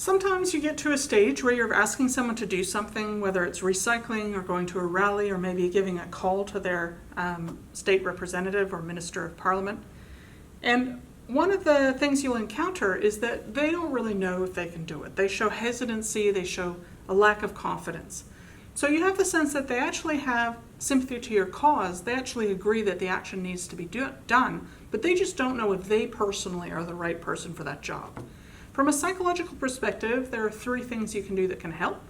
Sometimes you get to a stage where you're asking someone to do something, whether it's recycling or going to a rally or maybe giving a call to their state representative or minister of parliament. And one of the things you'll encounter is that they don't really know if they can do it. They show hesitancy, they show a lack of confidence. So you have the sense that they actually have sympathy to your cause. They actually agree that the action needs to be done, but they just don't know if they personally are the right person for that job. From a psychological perspective, there are 3 things you can do that can help.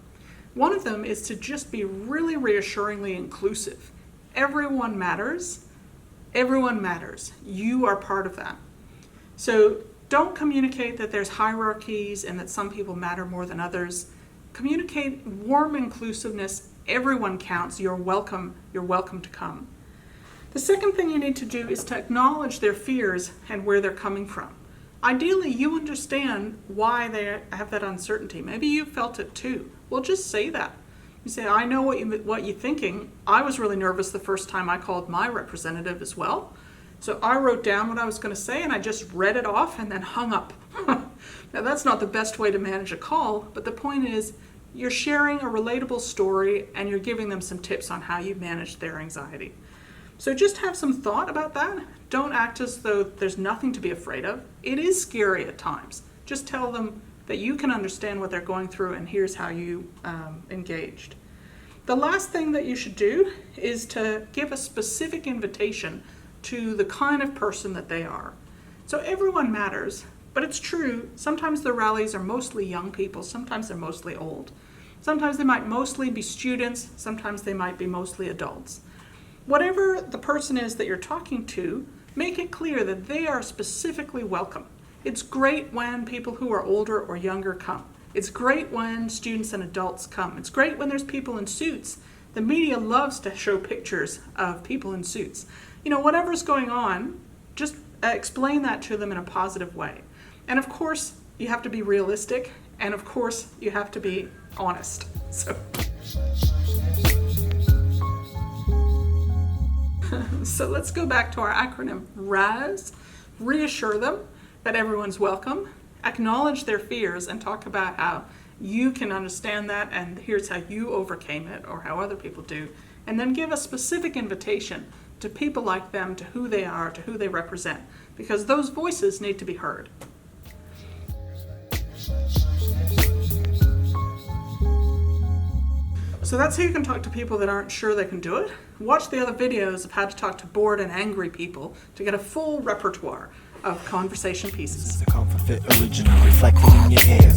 One of them is to just be really reassuringly inclusive. Everyone matters. Everyone matters. You are part of that. So don't communicate that there's hierarchies and that some people matter more than others. Communicate warm inclusiveness. Everyone counts. You're welcome. You're welcome to come. The second thing you need to do is to acknowledge their fears and where they're coming from. Ideally, you understand why they have that uncertainty. Maybe you felt it too. Well, just say that. You say, I know what you're thinking. I was really nervous the first time I called my representative as well. So I wrote down what I was going to say and I just read it off and then hung up. Now that's not the best way to manage a call, but the point is you're sharing a relatable story and you're giving them some tips on how you manage their anxiety. So just have some thought about that. Don't act as though there's nothing to be afraid of. It is scary at times. Just tell them that you can understand what they're going through and here's how you engaged. The last thing that you should do is to give a specific invitation to the kind of person that they are. So everyone matters, but it's true, sometimes the rallies are mostly young people, sometimes they're mostly old. Sometimes they might mostly be students, sometimes they might be mostly adults. Whatever the person is that you're talking to, make it clear that they are specifically welcome. It's great when people who are older or younger come. It's great when students and adults come. It's great when there's people in suits. The media loves to show pictures of people in suits. You know, whatever's going on, just explain that to them in a positive way. And of course, you have to be realistic, and of course, you have to be honest. So let's go back to our acronym RAS. Reassure them that everyone's welcome, acknowledge their fears, and talk about how you can understand that and here's how you overcame it or how other people do. And then give a specific invitation to people like them, to who they are, to who they represent, because those voices need to be heard. So that's how you can talk to people that aren't sure they can do it. Watch the other videos of how to talk to bored and angry people to get a full repertoire of conversation pieces. The Comfort Fit original reflected in your hair.